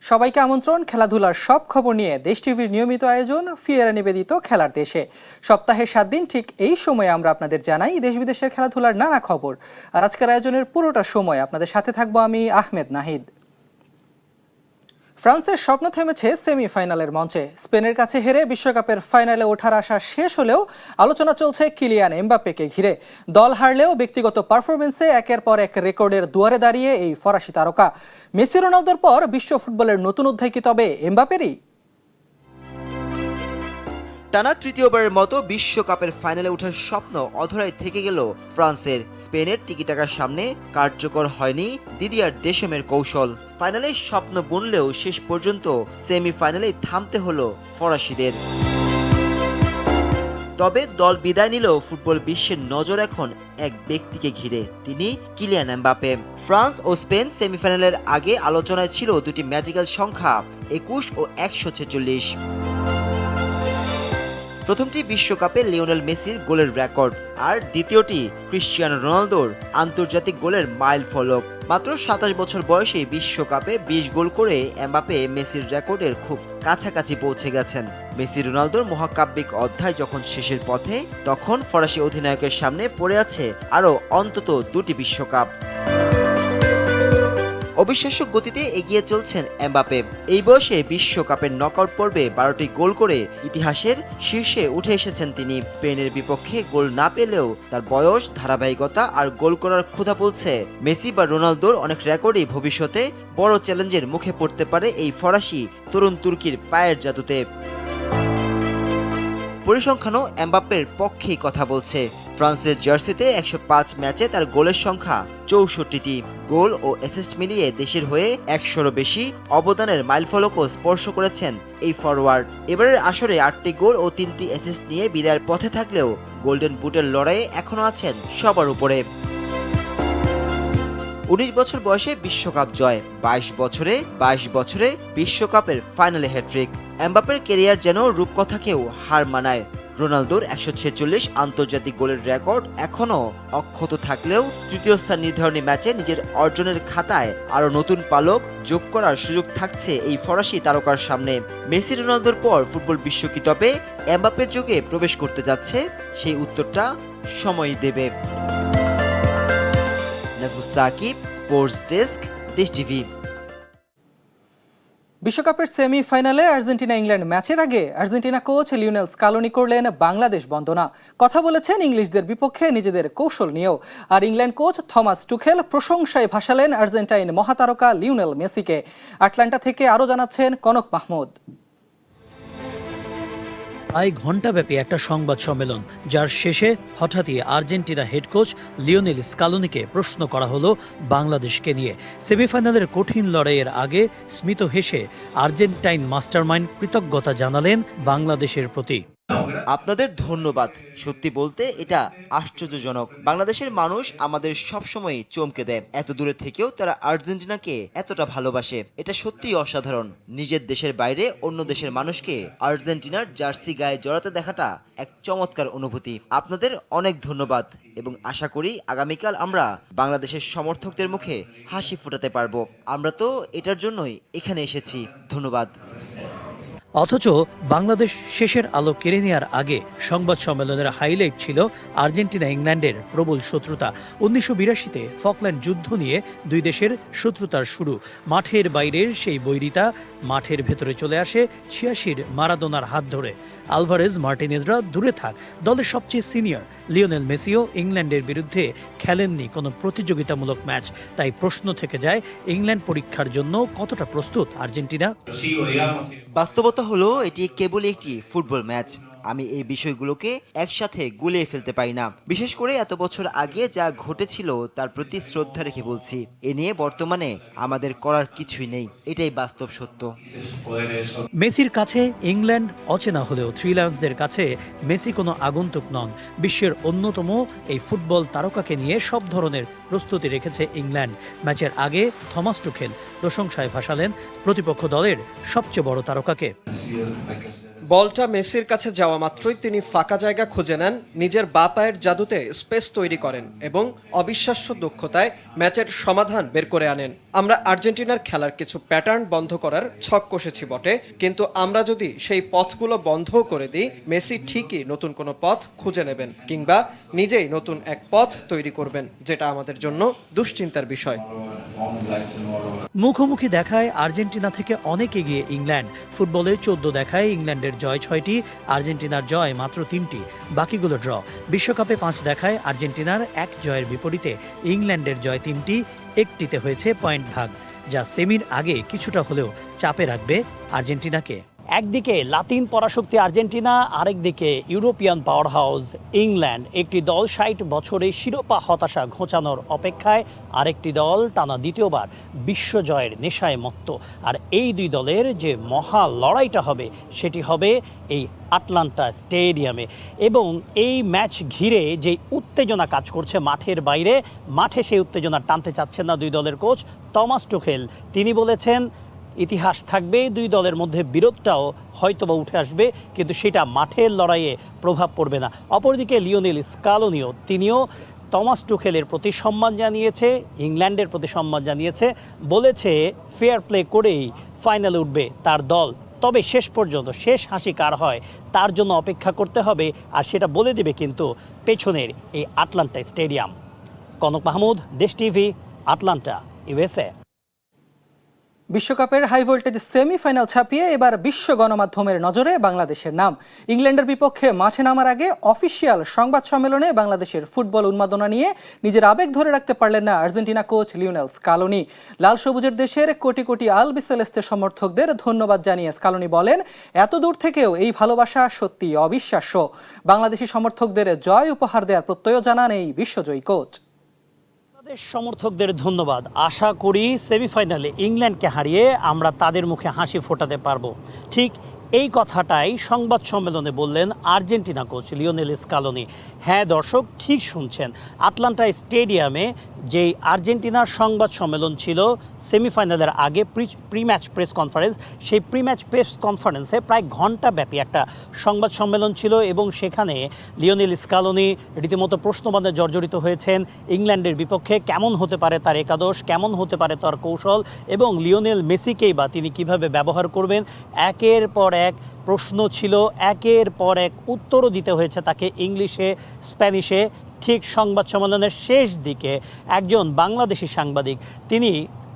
সবাইকে আমন্ত্রণ খেলাধুলার সব খবর নিয়ে দেশ টিভির নিয়মিত আয়োজন ফিয়েরা নিবেদিত খেলার দেশে। সপ্তাহে 7 দিন ঠিক এই সময়ে আমরা আপনাদের জানাই দেশ বিদেশের খেলাধুলার নানা খবর। আর আজকের আয়োজনের পুরোটা সময় আপনাদের সাথে থাকবো আমি আহমেদ নাহিদ। ফ্রান্সের স্বপ্ন থেমেছে সেমিফাইনালের মঞ্চে। স্পেনের কাছে হেরে বিশ্বকাপের ফাইনালে ওঠার আশা শেষ হলেও আলোচনা চলছে কিলিয়ান এমবাপ্পেকে ঘিরে। দল হারলেও ব্যক্তিগত পারফরমেন্সে একের পর এক রেকর্ডের দুয়ারে দাঁড়িয়ে এই ফরাসি তারকা। মেসি রোনালদোর পর বিশ্ব ফুটবলের নতুন অধ্যায় কি তবে এমবাপ্পেরই? টানা তৃতীয়বারের মতো বিশ্বকাপের ফাইনালে ওঠার স্বপ্ন অধরাই থেকে গেল ফ্রান্সের। স্পেনের টিকিটাকার সামনে কার্যকর হয়নি দিদিয়ার দেশমের কৌশল। ফাইনালে স্বপ্ন বুনলেও শেষ পর্যন্ত সেমিফাইনালেই থামতে হলো ফরাসিদের। তবে দল বিদায় নিলেও ফুটবল বিশ্বের নজর এখন এক ব্যক্তিকে ঘিরে, তিনি কিলিয়ান এমবাপ্পে। ফ্রান্স ও স্পেন সেমিফাইনালের আগে আলোচনায় ছিল দুটি ম্যাজিক্যাল সংখ্যা 21 ও 146। প্রথমটি বিশ্বকাপে লিওনেল মেসির গোলের রেকর্ড, আর দ্বিতীয়টি ক্রিশ্চিয়ানো রোনালদোর আন্তর্জাতিক গোলের মাইল ফলক। মাত্র 27 বছর বয়সে বিশ্বকাপে 20 গোল করে এমবাপ্পে মেসির রেকর্ডের খুব কাছাকাছি পৌঁছে গেছেন। মেসি রোনালদোর মহাকাব্যিক অধ্যায় যখন শেষের পথে, তখন ফরাসি অধিনায়কের সামনে পড়ে আছে আরও অন্তত 2টি বিশ্বকাপ। অবিশ্বাস্য গতিতে এগিয়ে চলছেন এমবাপ্পে। এই বয়সে বিশ্বকাপের নকআউট পর্বে 12টি গোল করে ইতিহাসের শীর্ষে উঠে এসেছেন তিনি। স্পেনের বিপক্ষে গোল না পেলেও তার বয়স, ধারাবাহিকতা আর গোল করার ক্ষুধা বলছে মেসি বা রোনালদোর অনেক রেকর্ডই ভবিষ্যতে বড় চ্যালেঞ্জের মুখে পড়তে পারে এই ফরাসি তরুণ তুর্কির পায়ের জাদুতে। পরিসংখ্যানও এমবাপ্পের পক্ষেই কথা বলছে। ফ্রান্সের জার্সিতে 105 ম্যাচে তার গোলের সংখ্যা 64টি। গোল ও অ্যাসিস্ট মিলিয়ে দেশের হয়ে 100রও বেশি অবদানের মাইলফলকও স্পর্শ করেছেন এই ফরওয়ার্ড। এবারের আসরে 8টি গোল ও 3টি অ্যাসিস্ট নিয়ে বিদায়ের পথে থাকলেও গোল্ডেন বুটের লড়াইয়ে এখনও আছেন সবার উপরে। 19 বছর বয়সে বিশ্বকাপ জয়, 22 বছরে বিশ্বকাপের ফাইনালে হ্যাট্রিক। এমবাপ্পের কেরিয়ার যেন রূপকথাকেও হার মানায়। রোনালদোর 146 আন্তর্জাতিক গোলের রেকর্ড এখনও অক্ষত থাকলেও তৃতীয় স্থান নির্ধারণী ম্যাচে নিজের অর্জনের খাতায় আরও নতুন পালক যোগ করার সুযোগ থাকছে এই ফরাসি তারকার সামনে। মেসি রোনালদোর পর ফুটবল বিশ্ব কি তবে এমবাপ্পের যুগে প্রবেশ করতে যাচ্ছে? সেই উত্তরটা সময়ই দেবে। Shakib, sports desk, Desh TV. বিশ্বকাপের সেমিফাইনালে আর্জেন্টিনা ইংল্যান্ড ম্যাচের আগে আর্জেন্টিনা কোচ লিওনেল স্কালোনি করলেন বাংলাদেশ বন্দনা। কথা বলেছেন ইংলিশদের বিপক্ষে নিজেদের কৌশল নিয়েও। আর ইংল্যান্ড কোচ থমাস টুখেল প্রশংসায় ভাসালেন আর্জেন্টাইন মহাতারকা লিওনেল মেসিকে। আটলান্টা থেকে আরও জানাচ্ছেন কনক মাহমুদ। প্রায় ঘণ্টাব্যাপী একটা সংবাদ সম্মেলন, যার শেষে হঠাৎই আর্জেন্টিনা হেড কোচ লিওনেল স্কালোনিকে প্রশ্ন করা হলো বাংলাদেশকে নিয়ে। সেমিফাইনালের কঠিন লড়াইয়ের আগে স্মিত হেসে আর্জেন্টাইন মাস্টারমাইন্ড কৃতজ্ঞতা জানালেন বাংলাদেশের প্রতি। আপনাদের ধন্যবাদ। সত্যি বলতে এটা আশ্চর্যজনক। বাংলাদেশের মানুষ আমাদের সবসময় চমকে দেয়। এত দূরে থেকেও তারা আর্জেন্টিনাকে এতটা ভালোবাসে, এটা সত্যিই অসাধারণ। নিজের দেশের বাইরে অন্য দেশের মানুষকে আর্জেন্টিনার জার্সি গায়ে জড়াতে দেখাটা এক চমৎকার অনুভূতি। আপনাদের অনেক ধন্যবাদ এবং আশা করি আগামীকাল আমরা বাংলাদেশের সমর্থকদের মুখে হাসি ফোটাতে পারবো। আমরা তো এটার জন্যই এখানে এসেছি। ধন্যবাদ। অথচ বাংলাদেশ শেষের আলো কেড়ে নেওয়ার আগে সংবাদ সম্মেলনের হাইলাইট ছিল আর্জেন্টিনা ইংল্যান্ডের প্রবল শত্রুতা। 1982-তে ফকল্যান্ড যুদ্ধ নিয়ে দুই দেশের শত্রুতার শুরু। মাঠের বাইরের সেই বৈরিতা মাঠের ভেতরে চলে আসে 86-র মারাদোনার হাত ধরে। আলভারেজ, মার্টিনেজরা দূরে থাক, দলের সবচেয়ে সিনিয়র লিওনেল মেসিও ইংল্যান্ডের বিরুদ্ধে খেলেননি কোনো প্রতিযোগিতামূলক ম্যাচ। তাই প্রশ্ন থেকে যায়, ইংল্যান্ড পরীক্ষার জন্য কতটা প্রস্তুত আর্জেন্টিনা? বাস্তবতা হলো এটি কেবলই একটি ফুটবল ম্যাচ। আমি এই বিষয়গুলোকে একসাথে গুলিয়ে ফেলতে পারি না। বিশেষ করে এত বছর আগে যা ঘটেছিল তার প্রতি শ্রদ্ধা রেখে বলছি। এ নিয়ে বর্তমানে আমাদের করার কিছুই নেই, এটাই বাস্তব সত্য। মেসির কাছে ইংল্যান্ড অচেনা হলেও থ্রি লায়ন্সদের কাছে মেসি কোনো আগন্তুক নন। বিশ্বের অন্যতম এই ফুটবল তারকাকে নিয়ে সব ধরনের প্রস্তুতি রেখেছে ইংল্যান্ড। ম্যাচের আগে থমাস টুখেল প্রশংসায় ভাসালেন প্রতিপক্ষ দলের সবচেয়ে বড় তারকাকে। বলটা মেসির কাছে যাওয়া মাত্রই তিনি ফাঁকা জায়গা খুঁজে নেন, নিজের বাঁ পায়ের জাদুতে স্পেস তৈরি করেন এবং অবিশ্বাস্য দক্ষতায় ম্যাচের সমাধান বের করে আনেন। আমরা আর্জেন্টিনার খেলার কিছু প্যাটার্ন বন্ধ করার ছক কষেছি বটে, কিন্তু আমরা যদি সেই পথগুলো বন্ধ করে দিই, মেসি ঠিকই নতুন কোনো পথ খুঁজে নেবেন কিংবা নিজেই নতুন এক পথ তৈরি করবেন, যেটা আমাদের জন্য দুশ্চিন্তার বিষয়। মুখোমুখি দেখায় আর্জেন্টিনা থেকে অনেক এগিয়ে ইংল্যান্ড। ফুটবলে 14 দেখায় ইংল্যান্ডের জয় 6টি, আর্জেন্টিনার জয় মাত্র 3টি, বাকিগুলো ড্র। বিশ্বকাপে 5 দেখায় আর্জেন্টিনার 1 জয়ের বিপরীতে ইংল্যান্ডের জয় 3টি, একটিতে হয়েছে পয়েন্ট ভাগ, যা সেমির আগে কিছুটা হলেও চাপে রাখবে আর্জেন্টিনাকে। একদিকে লাতিন পরাশক্তি আর্জেন্টিনা, আরেকদিকে ইউরোপিয়ান পাওয়ার হাউস ইংল্যান্ড। একটি দল 60 বছরে শিরোপা হতাশা ঘোচানোর অপেক্ষায়, আরেকটি দল টানা দ্বিতীয়বার বিশ্বজয়ের নেশায় মত্ত। আর এই দুই দলের যে মহা লড়াইটা হবে, সেটি হবে এই আটলান্টা স্টেডিয়ামে। এবং এই ম্যাচ ঘিরে যে উত্তেজনা কাজ করছে মাঠের বাইরে, মাঠে সেই উত্তেজনা টানতে চাচ্ছেন না দুই দলের কোচ টমাস টুখেল। তিনি বলেছেন ইতিহাস থাকবে, দুই দলের মধ্যে বিরোধটাও হয়তোবা উঠে আসবে, কিন্তু সেটা মাঠের লড়াইয়ে প্রভাব পড়বে না। অপরদিকে লিওনেল স্কালোনিও, তিনিও টমাস টুখেলের প্রতি সম্মান জানিয়েছে, ইংল্যান্ডের প্রতি সম্মান জানিয়েছে, বলেছে ফেয়ার প্লে করেই ফাইনালে উঠবে তার দল। তবে শেষ পর্যন্ত শেষ হাসি কার হয় তার জন্য অপেক্ষা করতে হবে, আর সেটা বলে দেবে কিন্তু পেছনের এই আটলান্টা স্টেডিয়াম। কনক মাহমুদ, দেশ টিভি, আটলান্টা, ইউএসএ। বিশ্বকাপের হাই ভোল্টেজ সেমিফাইনাল ছাপিয়ে এবার বিশ্ব গণমাধ্যমের নজরে বাংলাদেশের নাম। ইংল্যান্ডের বিপক্ষে মাঠে নামার আগে অফিসিয়াল সংবাদ সম্মেলনে বাংলাদেশের ফুটবল উন্মাদনা নিয়ে নিজের আবেগ ধরে রাখতে পারলেন না আর্জেন্টিনা কোচ লিওনেল স্কালোনি। লাল সবুজের দেশের কোটি কোটি আলবিসেলেস্তে সমর্থকদের ধন্যবাদ জানিয়ে স্কালোনি বলেন, এত দূর থেকেও এই ভালোবাসা সত্যি অবিশ্বাস্য। বাংলাদেশি সমর্থকদের জয় উপহার দেওয়ার প্রত্যয় জানান এই বিশ্বজয়ী কোচ। সমর্থকদের ধন্যবাদ। আশা করি সেমিফাইনালে ইংল্যান্ডকে হারিয়ে আমরা তাদের মুখে হাসি ফোটাতে পারবো। ঠিক এই কথাটাই সংবাদ সম্মেলনে বললেন আর্জেন্টিনা কোচ লিওনেল স্কালোনি। হ্যাঁ দর্শক, ঠিক শুনছেন, আটলান্টা স্টেডিয়ামে যেই আর্জেন্টিনার সংবাদ সম্মেলন ছিল সেমিফাইনালের আগে, প্রি ম্যাচ প্রেস কনফারেন্স, সেই প্রি ম্যাচ প্রেস কনফারেন্সে প্রায় ঘণ্টাব্যাপী একটা সংবাদ সম্মেলন ছিল এবং সেখানে লিওনেল স্কালোনি রীতিমতো প্রশ্নবাদে জর্জরিত হয়েছেন। ইংল্যান্ডের বিপক্ষে কেমন হতে পারে তার একাদশ, কেমন হতে পারে তার কৌশল, এবং লিওনেল মেসিকেই বা তিনি কিভাবে ব্যবহার করবেন। একের পর এক প্রশ্ন ছিল, একের পর এক উত্তরও দিতে হয়েছে তাকে ইংলিশে, স্প্যানিশে। ঠিক সংবাদ সম্মেলনের শেষ দিকে একজন বাংলাদেশি সাংবাদিক তিনি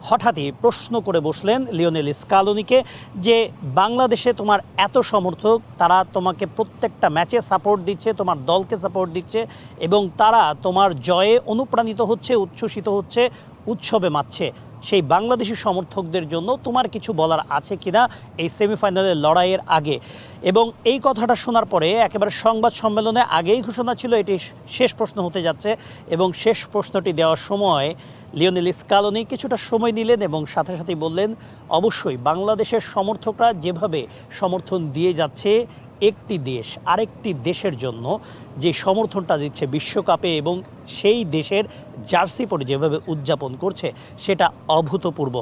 হঠাৎই প্রশ্ন করে বসলেন লিওনেল স্কালোনিকে যে বাংলাদেশে তোমার এত সমর্থক, তারা তোমাকে প্রত্যেকটা ম্যাচে সাপোর্ট দিচ্ছে, তোমার দলকে সাপোর্ট দিচ্ছে এবং তারা তোমার জয়ে অনুপ্রাণিত হচ্ছে, উচ্ছ্বসিত হচ্ছে, উৎসবে মাতছে। সেই বাংলাদেশি সমর্থকদের জন্য তোমার কিছু বলার আছে কিনা এই সেমিফাইনালের লড়াইয়ের আগে? এবং এই কথাটা শোনার পরে একেবারে সংবাদ সম্মেলনে আগেই ঘোষণা ছিল এটি শেষ প্রশ্ন হতে যাচ্ছে, এবং শেষ প্রশ্নটি দেওয়ার সময় লিওনেল স্কালোনি কিছুটা সময় নিলেন এবং সাথে সাথেই বললেন, অবশ্যই বাংলাদেশের সমর্থকরা যেভাবে সমর্থন দিয়ে যাচ্ছে একটি দেশ আরেকটি দেশের জন্য, যে সমর্থনটা দিচ্ছে বিশ্বকাপে এবং সেই দেশের জার্সি পরে যেভাবে উদযাপন করছে, সেটা অভূতপূর্ব।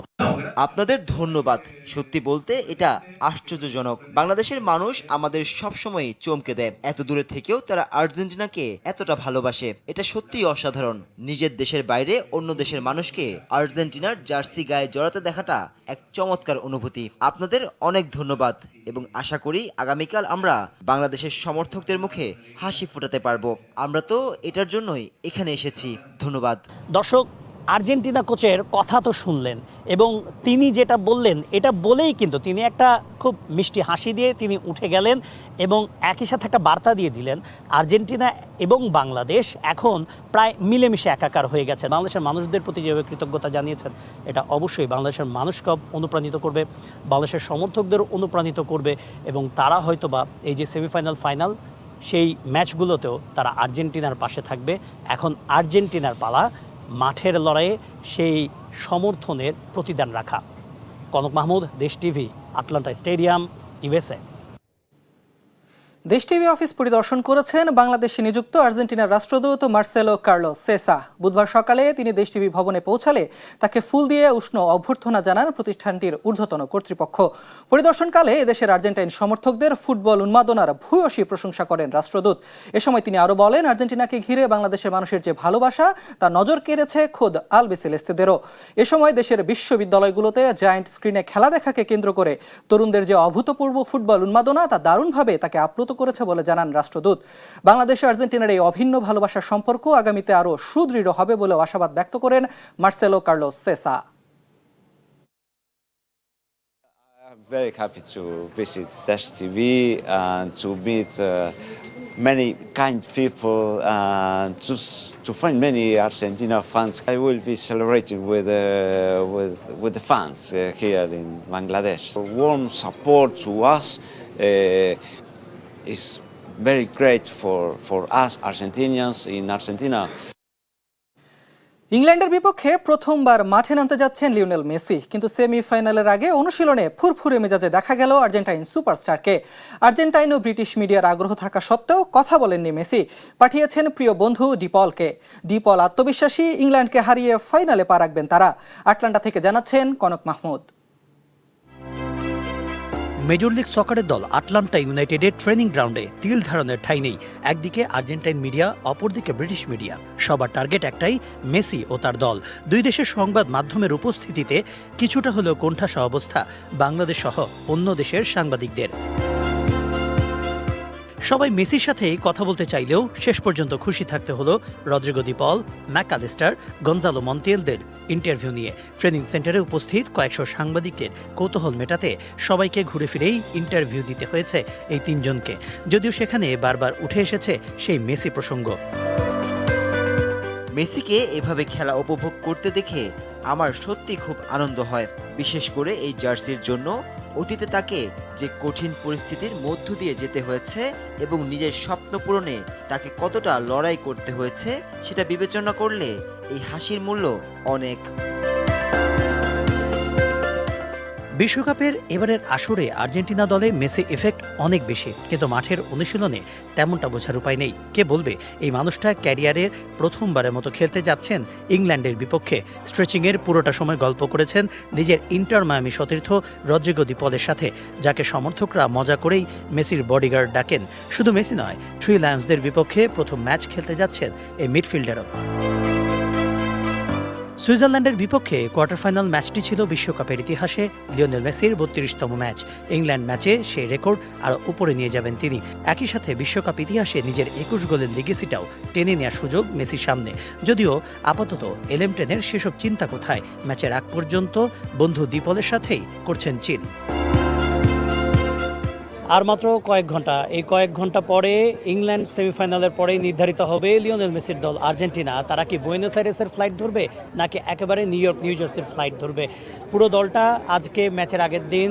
আপনাদের ধন্যবাদ। সত্যি বলতে এটা আশ্চর্যজনক। বাংলাদেশের মানুষ আমাদের সবসময় চমকে দেয়। এত দূরে থেকেও তারা আর্জেন্টিনাকে এতটা ভালোবাসে, এটা সত্যিই অসাধারণ। নিজের দেশের বাইরে অন্য দেশের মানুষকে আর্জেন্টিনার জার্সি গায়ে জড়াতে দেখাটা এক চমৎকার অনুভূতি। আপনাদের অনেক ধন্যবাদ এবং আশা করি আগামীকাল আমরা বাংলাদেশের সমর্থকদের মুখে হাসি ফোটাতে পারবো। আমরা তো এটার জন্যই এখানে এসেছি। ধন্যবাদ। দর্শক, আর্জেন্টিনা কোচের কথা তো শুনলেন এবং তিনি যেটা বললেন এটা বলেই কিন্তু তিনি একটা খুব মিষ্টি হাসি দিয়ে তিনি উঠে গেলেন এবং একই সাথে একটা বার্তা দিয়ে দিলেন, আর্জেন্টিনা এবং বাংলাদেশ এখন প্রায় মিলেমিশে একাকার হয়ে গেছে। বাংলাদেশের মানুষদের প্রতি যেভাবে কৃতজ্ঞতা জানিয়েছেন, এটা অবশ্যই বাংলাদেশের মানুষকে অনুপ্রাণিত করবে, বাংলাদেশের সমর্থকদের অনুপ্রাণিত করবে এবং তারা হয়তোবা এই যে সেমিফাইনাল, ফাইনাল, সেই ম্যাচগুলোতেও তারা আর্জেন্টিনার পাশে থাকবে। এখন আর্জেন্টিনার পালা মাঠের লড়াইয়ে সেই সমর্থনের প্রতিদান রাখা। কনক মাহমুদ, দেশ টিভি, আটলান্টা স্টেডিয়াম, ইউএসএ। দেশ টিভি অফিস পরিদর্শন করেছেন বাংলাদেশে নিযুক্ত আর্জেন্টিনার রাষ্ট্রদূত মার্সেলো কার্লোস সেসা। বুধবার সকালে তিনি দেশ টিভি ভবনে পৌঁছালে তাকে ফুল দিয়ে উষ্ণ অভ্যর্থনা জানান প্রতিষ্ঠানটির ঊর্ধ্বতন কর্তৃপক্ষ। পরিদর্শনকালে এদেশের আর্জেন্টাইন সমর্থকদের ফুটবল উন্মাদনার ভূয়সী প্রশংসা করেন রাষ্ট্রদূত। এ সময় তিনি আরও বলেন, আর্জেন্টিনাকে ঘিরে বাংলাদেশের মানুষের যে ভালোবাসা তা নজর কেড়েছে খোদ আলবিসেলেস্তেদেরও। এ সময় দেশের বিশ্ববিদ্যালয়গুলোতে জায়ান্ট স্ক্রিনে খেলা দেখাকে কেন্দ্র করে তরুণদের যে অভূতপূর্ব ফুটবল উন্মাদনা তা দারুণভাবে তাকে আপ্লুত করেছে বলে জানান রাষ্ট্রদূত। বাংলাদেশ ও আর্জেন্টিনার এই অভিন্ন ভালোবাসার সম্পর্ক আগামীতে আরও সুদৃঢ় হবে বলেও আশাবাদ ব্যক্ত করেন Marcelo Carlos Sesa. I'm very happy to visit Dash TV and to meet many kind people and to find many Argentina fans. I will be celebrating with the fans here in Bangladesh. Warm support to us is very great for us Argentinians in Argentina. ইংল্যান্ডের বিপক্ষে প্রথমবার মাঠে নামতে যাচ্ছেন Lionel Messi, কিন্তু সেমিফাইনালের আগে অনুশীলনে ফুরফুরে মেজাজে দেখা গেল আর্জেন্টাইন সুপারস্টারকে। আর্জেন্টাইন ও ব্রিটিশ মিডিয়ার আগ্রহ থাকা সত্ত্বেও কথা বলেননি মেসি, পাঠিয়েছেন প্রিয় বন্ধু ডিপলকে। ডিপল আত্মবিশ্বাসী, ইংল্যান্ডকে হারিয়ে ফাইনালে পা রাখবেন তারা। আটলান্টা থেকে জানাচ্ছেন কনক মাহমুদ। মেজর লিগ সকারের দল আটলান্টা ইউনাইটেডের ট্রেনিং গ্রাউন্ডে তিল ধারণের ঠাঁই নেই। একদিকে আর্জেন্টাইন মিডিয়া, অপরদিকে ব্রিটিশ মিডিয়া। সবার টার্গেট একটাই, মেসি ও তার দল। দুই দেশের সংবাদ মাধ্যমের উপস্থিতিতে কিছুটা হলেও কোণঠাসা অবস্থা বাংলাদেশ সহ অন্য দেশের সাংবাদিকদের। সবাই মেসির সাথে কথা বলতে চাইলেও শেষ পর্যন্ত খুশি থাকতে হলো রদ্রিগো দি পল, ম্যাকঅ্যালিস্টার, গঞ্জালো মন্টিয়েলদের ইন্টারভিউ নিয়ে। ট্রেনিং সেন্টারে উপস্থিত কয়েকশো সাংবাদিকের কৌতূহল মেটাতে সবাইকে ঘুরে ফিরেই ইন্টারভিউ দিতে হয়েছে এই তিনজনকে, যদিও সেখানে বারবার উঠে এসেছে সেই মেসি প্রসঙ্গ। মেসিকে এভাবে খেলা উপভোগ করতে দেখে আমার সত্যি খুব আনন্দ হয়, বিশেষ করে এই জার্সির জন্য। অতীতে তাকে যে কঠিন পরিস্থিতির মধ্য দিয়ে যেতে হয়েছে এবং নিজের স্বপ্ন পূরণে তাকে কতটা লড়াই করতে হয়েছে সেটা বিবেচনা করলে এই হাসির মূল্য অনেক। বিশ্বকাপের এবারের আসরে আর্জেন্টিনা দলে মেসি এফেক্ট অনেক বেশি, কিন্তু মাঠের অনুশীলনে তেমনটা বোঝার উপায় নেই। কে বলবে এই মানুষটা ক্যারিয়ারের প্রথমবারের মতো খেলতে যাচ্ছেন ইংল্যান্ডের বিপক্ষে। স্ট্রেচিংয়ের পুরোটা সময় গল্প করেছেন নিজের ইন্টার মায়ামি সতীর্থ রদ্রিগো দি পলের সাথে, যাকে সমর্থকরা মজা করেই মেসির বডিগার্ড ডাকেন। শুধু মেসি নয়, থ্রি লায়ন্সদের বিপক্ষে প্রথম ম্যাচ খেলতে যাচ্ছেন এই মিডফিল্ডারও। সুইজারল্যান্ডের বিপক্ষে কোয়ার্টার ফাইনাল ম্যাচটি ছিল বিশ্বকাপের ইতিহাসে লিওনেল মেসির ৩২তম ম্যাচ। ইংল্যান্ড ম্যাচে সেই রেকর্ড আরও উপরে নিয়ে যাবেন তিনি। একই সাথে বিশ্বকাপ ইতিহাসে নিজের ২১ গোলের লিগেসিটাও টেনে নেওয়ার সুযোগ মেসির সামনে। যদিও আপাতত এলএম10-এর সেসব চিন্তা কোথায়, ম্যাচের আগ পর্যন্ত বন্ধু ডিপলের সাথেই করছেন চিল। আর মাত্র কয়েক ঘন্টা, এই কয়েক ঘন্টা পরে ইংল্যান্ড সেমিফাইনালের পরেই নির্ধারিত হবে লিওনেল মেসির দল আর্জেন্টিনা। তারা কি বুয়েনোস আইরেসের ফ্লাইট ধরবে নাকি একেবারে নিউ জার্সির ফ্লাইট ধরবে? পুরো দলটা আজকে ম্যাচের আগের দিন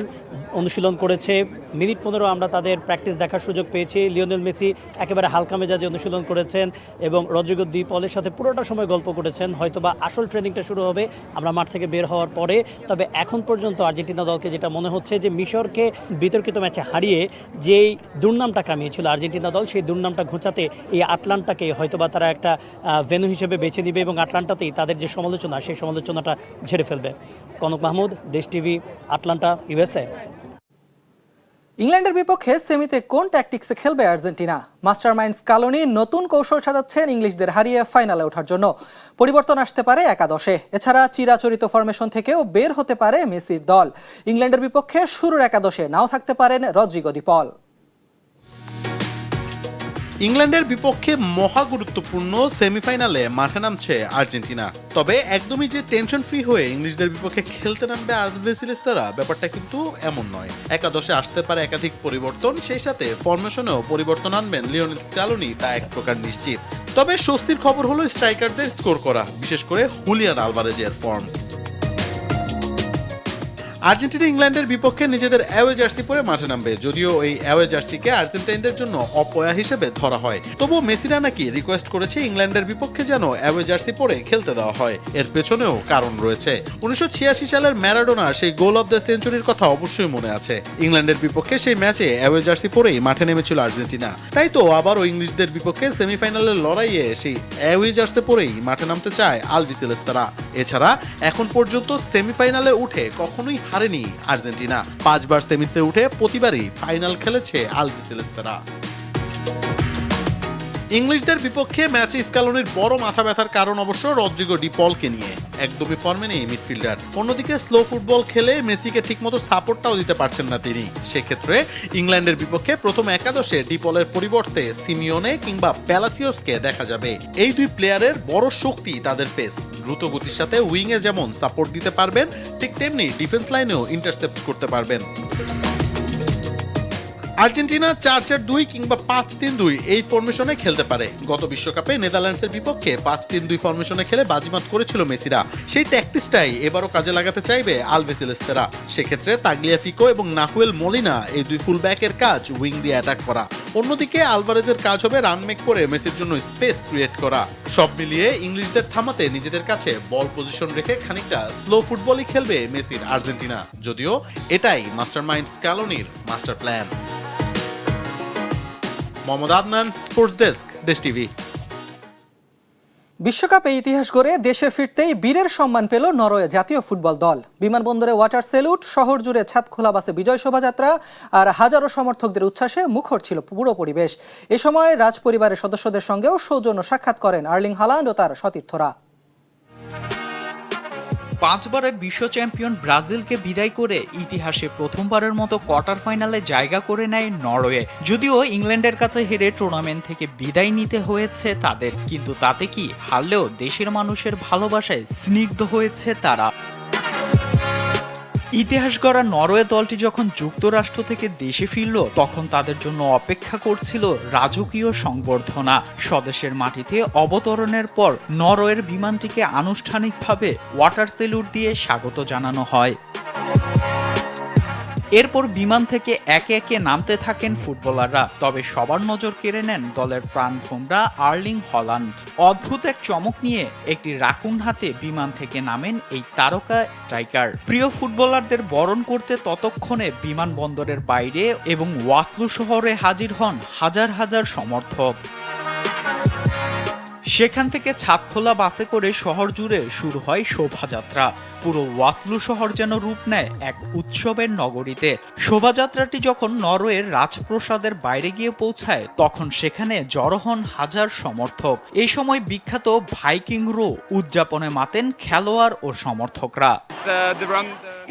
অনুশীলন করেছে। মিনিট ১৫ আমরা তাদের প্র্যাকটিস দেখার সুযোগ পেয়েছি। লিওনেল মেসি একেবারে হালকা মেজাজে অনুশীলন করেছেন এবং রদ্রিগো দি পলের সাথে পুরোটা সময় গল্প করেছেন। হয়তোবা আসল ট্রেনিংটা শুরু হবে আমরা মাঠ থেকে বের হওয়ার পরে। তবে এখন পর্যন্ত আর্জেন্টিনা দলকে যেটা মনে হচ্ছে যে মিশরকে বিতর্কিত ম্যাচে হারিয়ে যেই দুর্নামটা কামিয়েছিল আর্জেন্টিনা দল, সেই দুর্নামটা ঘোচাতে এই আটলান্টাকে হয়তোবা তারা একটা ভেন্যু হিসেবে বেছে নিবে এবং আটলান্টাতেই তাদের যে সমালোচনা সেই সমালোচনাটা ঝেড়ে ফেলবে। কনক মাহমুদ, দেশ টিভি, আটলান্টা, ইউএসএ। ইংল্যান্ডের বিপক্ষে সেমিতে কোন ট্যাকটিক্সে খেলবে আর্জেন্টিনা? মাস্টারমাইন্ড স্কালোনি নতুন কৌশল সাজাচ্ছেন ইংলিশদের হারিয়ে ফাইনালে ওঠার জন্য। পরিবর্তন আসতে পারে একাদশে। এছাড়া চিরাচরিত ফরমেশন থেকেও বের হতে পারে মেসির দল। ইংল্যান্ডের বিপক্ষে শুরুর একাদশে নাও থাকতে পারেন রদ্রিগো দি পল। ইংল্যান্ডের বিপক্ষে মহা গুরুত্বপূর্ণ সেমিফাইনালে মাঠে নামছে আর্জেন্টিনা। তবে একদমই যে টেনশন ফ্রি হয়ে ইংলিশদের বিপক্ষে খেলতে নামবে আলবিসেলেস্তেরা, ব্যাপারটা কিন্তু এমন নয়। একাদশে আসতে পারে একাধিক পরিবর্তন, সেই সাথে ফরমেশনেও পরিবর্তন আনবেন লিওনেল স্কালোনি, তা এক প্রকার নিশ্চিত। তবে স্বস্তির খবর হলো স্ট্রাইকারদের স্কোর করা, বিশেষ করে হুলিয়ান আলভারেজের ফর্ম। আর্জেন্টিনা ইংল্যান্ডের বিপক্ষে নিজেদের অ্যাওয়ে জার্সি পরে মাঠে নামবে, যদিও এই অ্যাওয়ে জার্সিকে আর্জেন্টাইনদের জন্য অপয়া হিসেবে ধরা হয়। তবুও মেসিরা নাকি রিকোয়েস্ট করেছে ইংল্যান্ডের বিপক্ষে যেন অ্যাওয়ে জার্সি পরে খেলতে দেওয়া হয়। এর পেছনেও কারণ রয়েছে। 1986 সালের ম্যারাডোনার সেই গোল অফ দ্য সেঞ্চুরির কথা অবশ্যই মনে আছে। ইংল্যান্ডের বিপক্ষে সেই ম্যাচে অ্যাওয়ে জার্সি পরেই মাঠে নেমেছিল আর্জেন্টিনা। তাই তো আবারও ইংলিশদের বিপক্ষে সেমিফাইনালের লড়াইয়ে সেই অ্যাওয়ে জার্সি পরেই মাঠে নামতে চায় আলবিসেলেস্তারা। এছাড়া এখন পর্যন্ত সেমিফাইনালে উঠে কখনোই হারেনি আর্জেন্টিনা। 5 বার সেমিতে উঠে প্রতিবারই ফাইনাল খেলেছে আলবিসেলেস্তারা। ইংলিশদের বিপক্ষে ম্যাচে স্ক্যালোনির বড় মাথা ব্যথার কারণ অবশ্য রদ্রিগো ডি পলকে নিয়ে। একদমই ফর্মে নেই মিডফিল্ডার। অন্যদিকে স্লো ফুটবল খেলে মেসিকে ঠিকমতো সাপোর্টটাও দিতে পারছেন না তিনি। সেক্ষেত্রে ইংল্যান্ডের বিপক্ষে প্রথম একাদশে ডি পলের পরিবর্তে সিমিওনে কিংবা প্যালাসিওসকে দেখা যাবে। এই দুই প্লেয়ারের বড় শক্তি তাদের পেস। দ্রুত গতির সাথে উইংয়ে যেমন সাপোর্ট দিতে পারবেন, ঠিক তেমনি ডিফেন্স লাইনেও ইন্টারসেপ্ট করতে পারবেন। আর্জেন্টিনা 4-4-2 কিংবা 5-3-2 এই ফরমেশনে খেলতে পারে। গত বিশ্বকাপে নেদারল্যান্ডসের বিপক্ষে 5-3-2 ফরমেশনে খেলে বাজিমাত করেছিল মেসিরা। সেই ট্যাকটিক্সটাই এবারও কাজে লাগাতে চাইবে আলবিসেলেস্তারা। সেক্ষেত্রে তাগলিয়াফিকো এবং নাহুয়েল মলিনা এই দুই ফুলব্যাকের কাজ উইং দিয়ে অ্যাটাক করা। অন্যদিকে আলভারেজের কাজ হবে রান মেক করে মেসির জন্য স্পেস ক্রিয়েট করা। সব মিলিয়ে ইংলিশদের থামাতে নিজেদের কাছে বল পজিশন রেখে খানিকটা স্লো ফুটবলই খেলবে মেসির আর্জেন্টিনা, যদিও এটাই মাস্টারমাইন্ড স্ক্যালোনির master plan. Mohammad Adnan, sports desk, Desh TV. বিশ্বকাপে ইতিহাস গড়ে দেশে ফিরতেই বীরের সম্মান পেল নরওয়ে জাতীয় ফুটবল দল। বিমানবন্দরে ওয়াটার স্যালুট, শহর জুড়ে ছাদ খোলা বাসে বিজয় শোভাযাত্রা আর হাজারো সমর্থকদের উচ্ছ্বাসে মুখর ছিল পুরো পরিবেশ। এ সময় রাজ পরিবারের সদস্যদের সঙ্গেও সৌজন্য সাক্ষাৎ করেন আর্লিং হালান্ড ও তার সতীর্থরা। 5 বারের বিশ্ব চ্যাম্পিয়ন ব্রাজিলকে বিদায় করে ইতিহাসে প্রথমবারের মতো কোয়ার্টার ফাইনালে জায়গা করে নেয় নরওয়ে। যদিও ইংল্যান্ডের কাছে হেরে টুর্নামেন্ট থেকে বিদায় নিতে হয়েছে তাদের, কিন্তু তাতে কি, হারলেও দেশের মানুষের ভালোবাসায় স্নিগ্ধ হয়েছে তারা। ইতিহাস গড়া নরওয়ে দলটি যখন যুক্তরাষ্ট্র থেকে দেশে ফিরল, তখন তাদের জন্য অপেক্ষা করছিল রাজকীয় সংবর্ধনা। স্বদেশের মাটিতে অবতরণের পর নরওয়ের বিমানটিকে আনুষ্ঠানিকভাবে ওয়াটার স্যালুট দিয়ে স্বাগত জানানো হয়। এরপর বিমান থেকে একে একে নামতে থাকেন ফুটবলাররা। তবে সবার নজর কেড়ে নেন দলের প্রাণভোমরা আর্লিং হল্যান্ড। অদ্ভুত এক চমক নিয়ে একটি রাকুন হাতে বিমান থেকে নামেন এই তারকা স্ট্রাইকার। প্রিয় ফুটবলারদের বরণ করতে ততক্ষণে বিমানবন্দরের বাইরে এবং ওয়াসলু শহরে হাজির হন হাজার হাজার সমর্থক। সেখান থেকে ছাদখোলা বাসে করে শহর জুড়ে শুরু হয় শোভাযাত্রা। পুরো ওয়াসলু শহর যেন রূপ নেয় এক উৎসবের নগরীতে। শোভাযাত্রাটি যখন নরওয়ের রাজপ্রাসাদের বাইরে গিয়ে পৌঁছায়, তখন সেখানে জড়ো হন হাজার সমর্থক। এই সময় বিখ্যাত ভাইকিং রো উদযাপনে মাতেন খেলোয়াড় ও সমর্থকরা।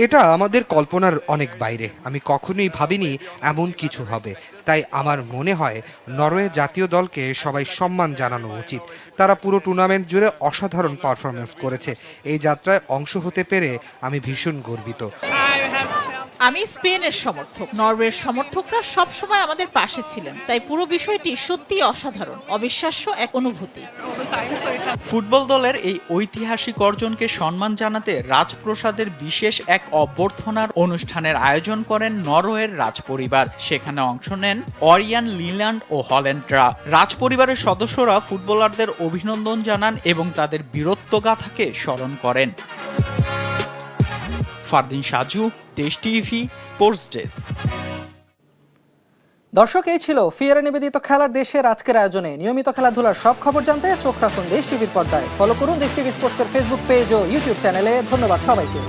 এটা আমাদের কল্পনার অনেক বাইরে। আমি কখনোই ভাবিনি এমন কিছু হবে। তাই আমার মনে হয় নরওয়ে জাতীয় দলকে সবাই সম্মান জানানো উচিত। তারা পুরো টুর্নামেন্ট জুড়ে অসাধারণ পারফরমেন্স করেছে। এই যাত্রায় অংশ হতে পেরে আমি ভীষণ গর্বিত। আমি স্পেনের সমর্থক। নরওয়ের সমর্থকরা সবসময় আমাদের পাশে ছিলেন, তাই পুরো বিষয়টি সত্যিই অসাধারণ, অবিশ্বাস্য এক অনুভূতি। ফুটবল দলের এই ঐতিহাসিক অর্জনকে সম্মান জানাতে রাজপ্রাসাদের বিশেষ এক অভ্যর্থনার অনুষ্ঠানের আয়োজন করেন নরওয়ের রাজপরিবার। সেখানে অংশ নেন অরিয়ান লিল্যান্ড ও হল্যান্ডরা। রাজপরিবারের সদস্যরা ফুটবলারদের অভিনন্দন জানান এবং তাদের বীরত্বগাথাকে স্মরণ করেন। ফারদিন সাজু, দেশ টিভি, স্পোর্টস ডেস্ক। দর্শক, এই ছিল ফিয়ারে নিবেদিত খেলার দেশের আজকের আয়োজনে। নিয়মিত খেলাধুলার সব খবর জানতে চোখ রাখুন দেশ টিভির পর্দায়। ফলো করুন দেশ টিভি স্পোর্টসের ফেসবুক পেজ ও ইউটিউব চ্যানেলে। ধন্যবাদ সবাইকে।